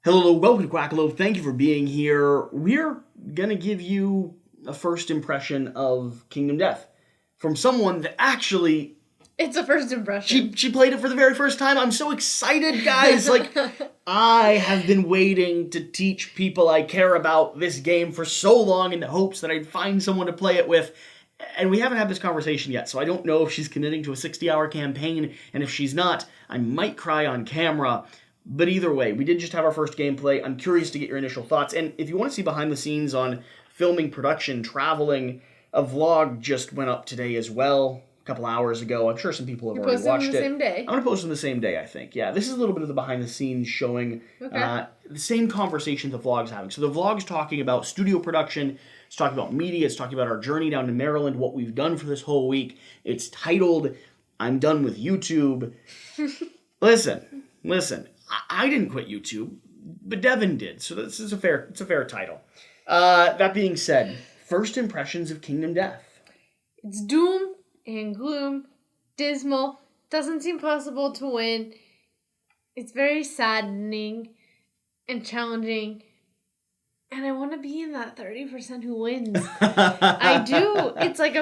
Hello, welcome to Quackalope. Thank you for being here. We're gonna give you a first impression of Kingdom Death from someone that actually It's a first impression. she played it for the very first time. I'm so excited, guys. I have been waiting to teach people I care about this game for so long in the hopes that I'd find someone to play it with. And we haven't had this conversation yet, so I don't know if she's committing to a 60-hour campaign, and if she's not, I might cry on camera. But either way, we did just have our first gameplay. I'm curious to get your initial thoughts. And if you want to see behind the scenes on filming, production, traveling, a vlog just went up today as well, a couple hours ago. I'm sure some people have already watched it. The same day. I'm going to post them the same day, I think. Yeah, this is a little bit of the behind the scenes showing the same conversation the vlog's having. So the vlog's talking about studio production. It's talking about media. It's talking about our journey down to Maryland, what we've done for this whole week. It's titled, I'm Done with YouTube. Listen. I didn't quit YouTube, but Devin did, so this is a fair title. That being said, first impressions of Kingdom Death. It's doom and gloom, dismal, doesn't seem possible to win. It's very saddening and challenging, and I want to be in that 30% who wins. I do. It's like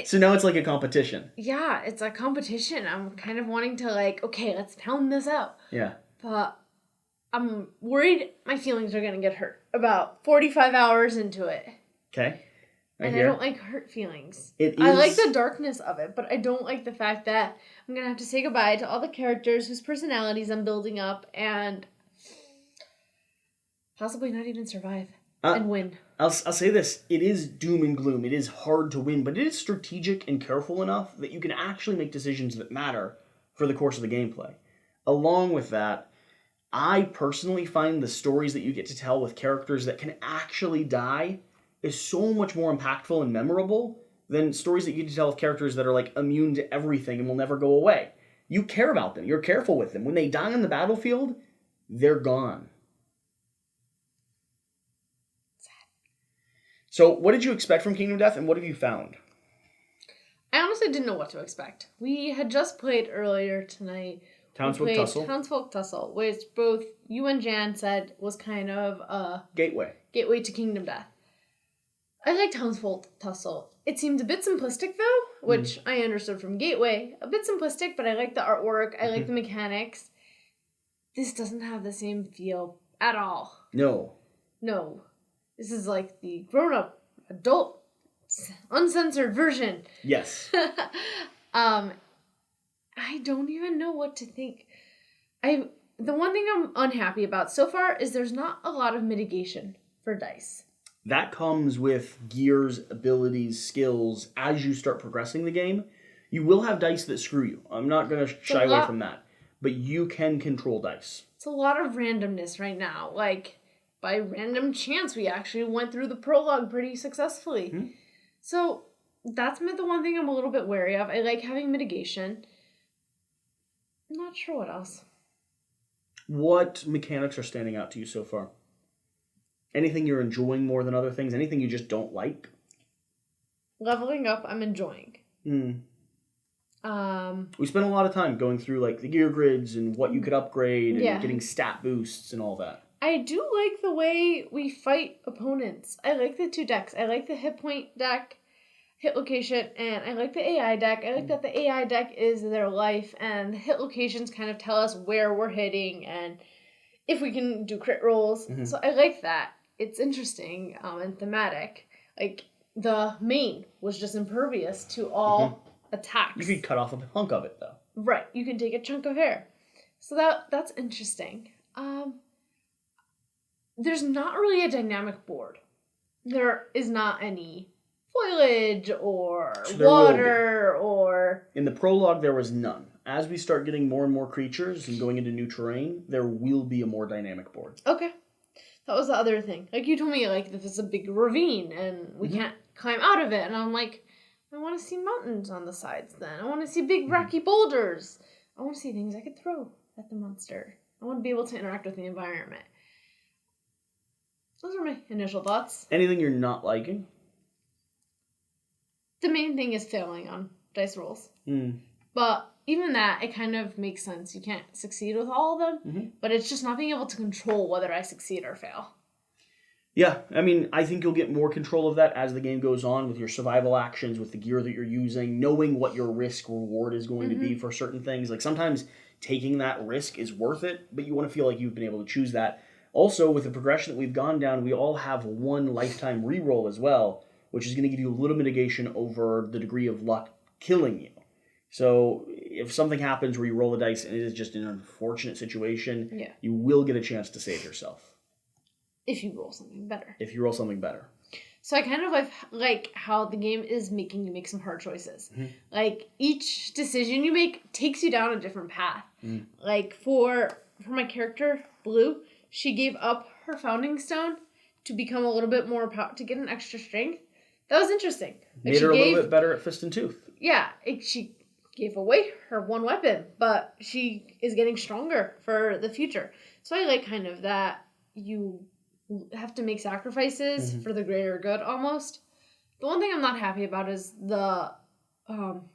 so now it's like a competition. Yeah, it's a competition. I'm kind of wanting to okay, let's pound this out. Yeah. But I'm worried my feelings are going to get hurt about 45 hours into it. Okay. I don't like hurt feelings. I like the darkness of it, but I don't like the fact that I'm going to have to say goodbye to all the characters whose personalities I'm building up and possibly not even survive and win. I'll say this. It is doom and gloom. It is hard to win, but it is strategic and careful enough that you can actually make decisions that matter for the course of the gameplay. Along with that, I personally find the stories that you get to tell with characters that can actually die is so much more impactful and memorable than stories that you get to tell with characters that are immune to everything and will never go away. You care about them. You're careful with them. When they die on the battlefield, they're gone. So what did you expect from Kingdom Death, and what have you found? I honestly didn't know what to expect. We had just played earlier tonight. Townsfolk Tussle, which both you and Jan said was kind of a gateway to Kingdom Death. I like Townsfolk Tussle. It seemed a bit simplistic though, which I understood from Gateway. A bit simplistic, but I like the artwork. I like the mechanics. This doesn't have the same feel at all. No. This is like the grown-up, adult, uncensored version. Yes. I don't even know what to think. The one thing I'm unhappy about so far is there's not a lot of mitigation for dice. That comes with gears, abilities, skills. As you start progressing the game, you will have dice that screw you. I'm not going to shy away from that. But you can control dice. It's a lot of randomness right now. By random chance, we actually went through the prologue pretty successfully. Mm-hmm. So that's the one thing I'm a little bit wary of. I like having mitigation. I'm not sure what else. What mechanics are standing out to you so far? Anything you're enjoying more than other things? Anything you just don't like? Leveling up, I'm enjoying. We spent a lot of time going through the gear grids and what you could upgrade and getting stat boosts and all that. I do like the way we fight opponents. I like the two decks. I like the hit point deck, hit location, and I like the AI deck. I like that the AI deck is their life, and the hit locations kind of tell us where we're hitting and if we can do crit rolls. Mm-hmm. So I like that. It's interesting and thematic. The main was just impervious to all attacks. You could cut off a hunk of it, though. Right. You can take a chunk of hair. So that's interesting. There's not really a dynamic board. There is not any foliage or water or... In the prologue, there was none. As we start getting more and more creatures and going into new terrain, there will be a more dynamic board. Okay. That was the other thing. You told me, that this is a big ravine and we can't climb out of it. And I'm I want to see mountains on the sides then. I want to see big rocky boulders. I want to see things I could throw at the monster. I want to be able to interact with the environment. Those are my initial thoughts. Anything you're not liking? The main thing is failing on dice rolls. But even that, it kind of makes sense. You can't succeed with all of them, but it's just not being able to control whether I succeed or fail. Yeah, I mean, I think you'll get more control of that as the game goes on with your survival actions, with the gear that you're using, knowing what your risk reward is going to be for certain things. Like, sometimes taking that risk is worth it, but you want to feel like you've been able to choose that. Also, with the progression that we've gone down, we all have one lifetime reroll as well, which is going to give you a little mitigation over the degree of luck killing you. So if something happens where you roll the dice and it is just an unfortunate situation, you will get a chance to save yourself. If you roll something better. If you roll something better. So I kind of like how the game is making you make some hard choices. Like, each decision you make takes you down a different path. Like, for my character, Blue, she gave up her founding stone to become a little bit more to get an extra strength. That was interesting. Like, Made her a little bit better at fist and tooth. Yeah, she gave away her one weapon, but she is getting stronger for the future. So I like kind of that you have to make sacrifices for the greater good, almost. The one thing I'm not happy about is the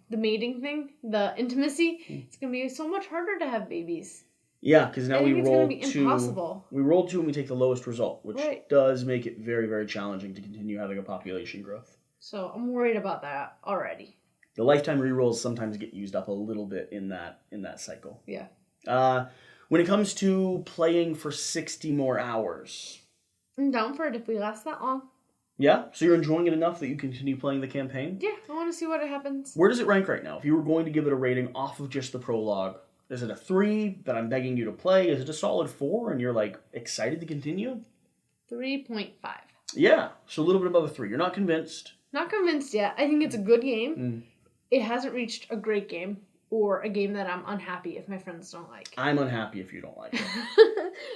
mating thing, the intimacy. It's going to be so much harder to have babies. Yeah, because now we roll two. Impossible. We roll 2 and we take the lowest result, which does make it very, very challenging to continue having a population growth. So I'm worried about that already. The lifetime rerolls sometimes get used up a little bit in that cycle. Yeah. When it comes to playing for 60 more hours, I'm down for it if we last that long. Yeah? So you're enjoying it enough that you continue playing the campaign? Yeah, I want to see what happens. Where does it rank right now? If you were going to give it a rating off of just the prologue, is it a 3 that I'm begging you to play? Is it a solid 4 and you're, like, excited to continue? 3.5. Yeah, so a little bit above a 3. You're not convinced? Not convinced yet. I think it's a good game. It hasn't reached a great game or a game that I'm unhappy if my friends don't like. I'm unhappy if you don't like it.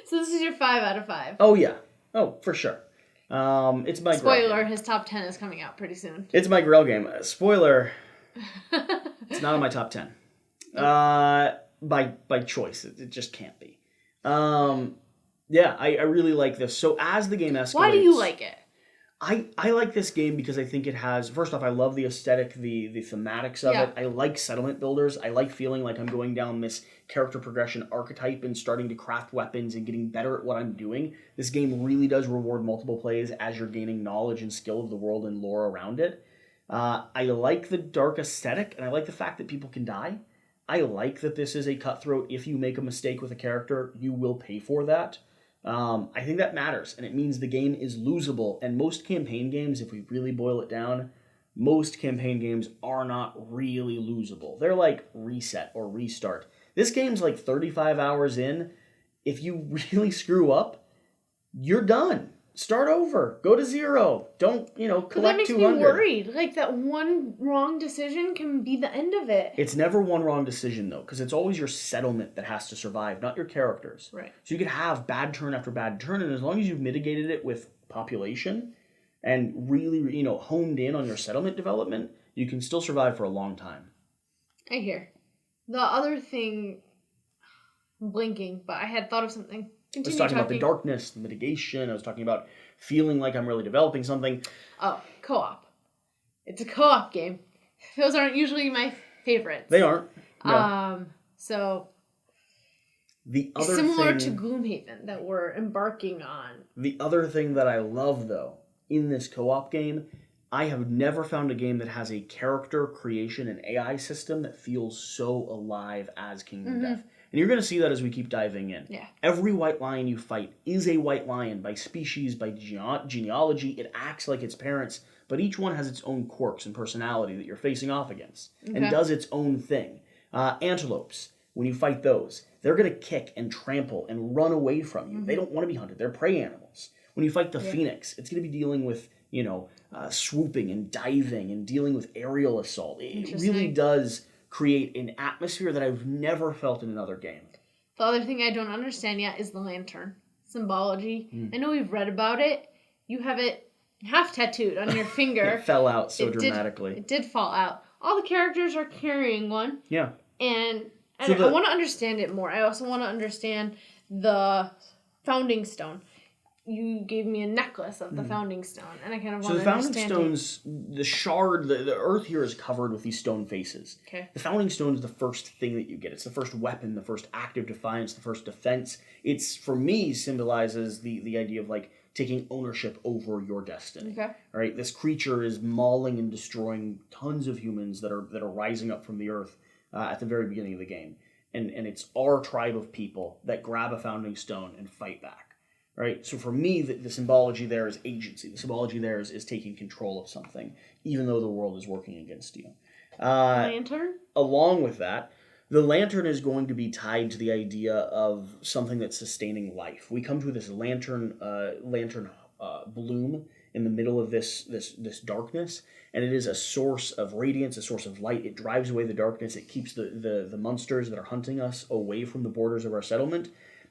So this is your 5 out of 5. Oh, yeah. Oh, for sure. It's my Spoiler, his top 10 is coming out pretty soon. It's my Grail game. Spoiler, it's not on my top 10. By choice. It just can't be. Yeah, I really like this. So as the game escalates... Why do you like it? I like this game because I think it has... First off, I love the aesthetic, the thematics of it. I like settlement builders. I like feeling like I'm going down this character progression archetype and starting to craft weapons and getting better at what I'm doing. This game really does reward multiple plays as you're gaining knowledge and skill of the world and lore around it. I like the dark aesthetic, and I like the fact that people can die. I like that this is a cutthroat. If you make a mistake with a character, you will pay for that. I think that matters, and it means the game is losable. And most campaign games, if we really boil it down, most campaign games are not really losable. They're like reset or restart. This game's like 35 hours in. If you really screw up, you're done. Start over. Go to 0. Don't, collect 200. But that makes me worried. Like, that one wrong decision can be the end of it. It's never one wrong decision, though, because it's always your settlement that has to survive, not your characters. Right. So you could have bad turn after bad turn, and as long as you've mitigated it with population and really, honed in on your settlement development, you can still survive for a long time. I hear. The other thing, I'm blinking, but I had thought of something. I was talking about the darkness, the mitigation. I was talking about feeling like I'm really developing something. Oh, co-op. It's a co-op game. Those aren't usually my favorites. They aren't. No. So the other similar thing, to Gloomhaven that we're embarking on. The other thing that I love, though, in this co-op game, I have never found a game that has a character creation and AI system that feels so alive as Kingdom Death. And you're going to see that as we keep diving in. Yeah. Every white lion you fight is a white lion by species, by genealogy. It acts like its parents, but each one has its own quirks and personality that you're facing off against and does its own thing. Antelopes, when you fight those, they're going to kick and trample and run away from you. They don't want to be hunted. They're prey animals. When you fight the phoenix, it's going to be dealing with, swooping and diving and dealing with aerial assault. It really does create an atmosphere that I've never felt in another game. The other thing I don't understand yet is the lantern symbology. I know we've read about it. You have it half tattooed on your finger. It fell out so dramatically. It did fall out. All the characters are carrying one. Yeah. And I want to understand it more. I also want to understand the founding stone. you gave me a necklace of the founding stone, and I kind of So want the to founding understand stones, the shard, the earth here is covered with these stone faces. Okay. The founding stone is the first thing that you get. It's the first weapon, the first act of defiance, the first defense. It's, for me, symbolizes the idea of like taking ownership over your destiny. Okay. All right. This creature is mauling and destroying tons of humans that are rising up from the earth at the very beginning of the game, and it's our tribe of people that grab a founding stone and fight back. Right, so for me, the symbology there is agency. The symbology there is taking control of something, even though the world is working against you. lantern. Along with that, the lantern is going to be tied to the idea of something that's sustaining life. We come to this lantern bloom in the middle of this darkness, and it is a source of radiance, a source of light. It drives away the darkness. It keeps the monsters that are hunting us away from the borders of our settlement.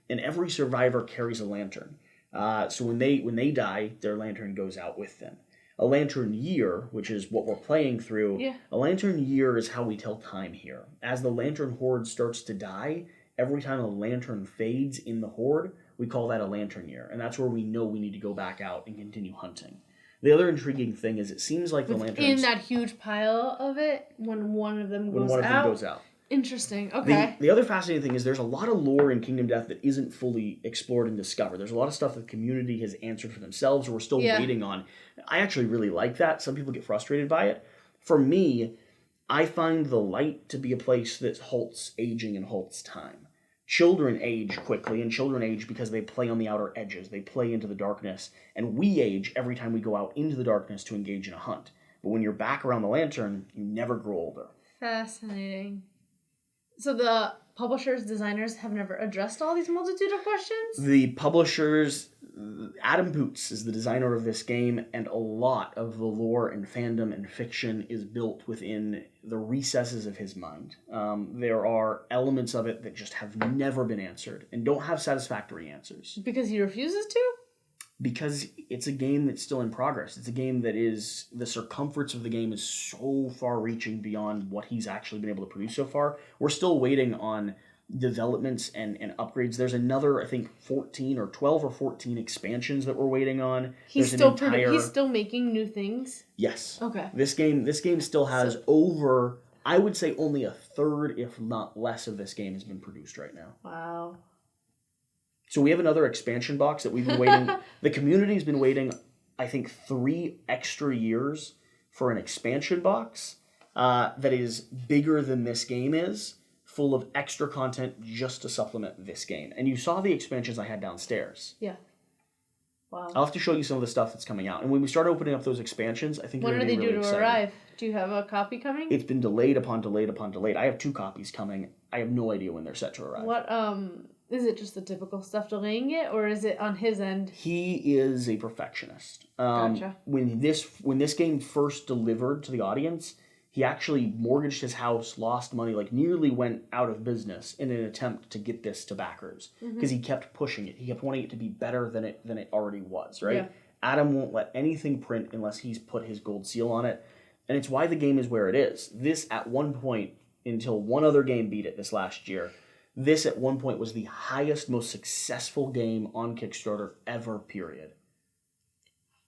And every survivor carries a lantern. So when they die, their lantern goes out with them. A lantern year, which is what we're playing through, a lantern year is how we tell time here. As the lantern horde starts to die, every time a lantern fades in the horde, we call that a lantern year. And that's where we know we need to go back out and continue hunting. The other intriguing thing is it seems like the lanterns... In that huge pile of it, when one of them goes out. Interesting. Okay. The other fascinating thing is there's a lot of lore in Kingdom Death that isn't fully explored and discovered. There's a lot of stuff that the community has answered for themselves or we're still waiting on. I actually really like that. Some people get frustrated by it. For me, I find the light to be a place that halts aging and halts time. Children age quickly, and children age because they play on the outer edges. They play into the darkness, and we age every time we go out into the darkness to engage in a hunt. But when you're back around the lantern, you never grow older. Fascinating. So the publishers, designers have never addressed all these multitude of questions? The publishers, Adam Boots is the designer of this game, and a lot of the lore and fandom and fiction is built within the recesses of his mind. There are elements of it that just have never been answered and don't have satisfactory answers. Because he refuses to? Because it's a game that's still in progress. It's a game that is, the circumference of the game is so far reaching beyond what he's actually been able to produce so far. We're still waiting on developments and upgrades. There's another, I think, 14 or 12 or 14 expansions that we're waiting on. He's still making new things? Yes. Okay. This game still has over, I would say only a third, if not less, of this game has been produced right now. Wow. So we have another expansion box that we've been waiting. The community's been waiting, I think, 3 extra years for an expansion box that is bigger than this game is, full of extra content just to supplement this game. And you saw the expansions I had downstairs. Yeah. Wow. I'll have to show you some of the stuff that's coming out. And when we start opening up those expansions, I think you're going to be really excited. When are they due to arrive? Do you have a copy coming? It's been delayed upon delayed upon delayed. I have 2 copies coming. I have no idea when they're set to arrive. What, is it just the typical stuff delaying it, or is it on his end? He is a perfectionist. Gotcha. When this game first delivered to the audience, he actually mortgaged his house, lost money, like nearly went out of business in an attempt to get this to backers because he kept pushing it. He kept wanting it to be better than it already was. Right? Yeah. Adam won't let anything print unless he's put his gold seal on it, and it's why the game is where it is. This at one point, until one other game beat it this last year. This, at one point, was the highest, most successful game on Kickstarter ever, period.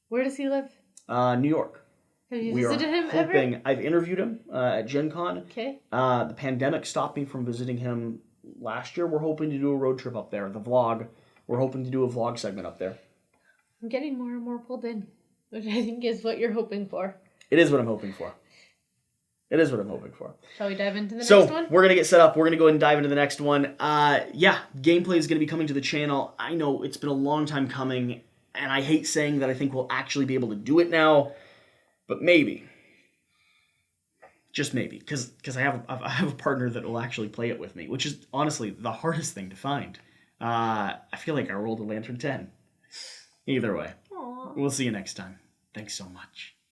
Where does he live? New York. Have you visited him ever? I've interviewed him at Gen Con. Okay. The pandemic stopped me from visiting him last year. We're hoping to do a road trip up there. The vlog. We're hoping to do a vlog segment up there. I'm getting more and more pulled in, which I think is what you're hoping for. It is what I'm hoping for. It is what I'm hoping for. Shall we dive into the next one? So, we're going to get set up. We're going to go ahead and dive into the next one. Gameplay is going to be coming to the channel. I know it's been a long time coming, and I hate saying that I think we'll actually be able to do it now, but maybe. Just maybe. Because I have a partner that will actually play it with me, which is, honestly, the hardest thing to find. I feel like I rolled a Lantern 10. Either way. Aww. We'll see you next time. Thanks so much.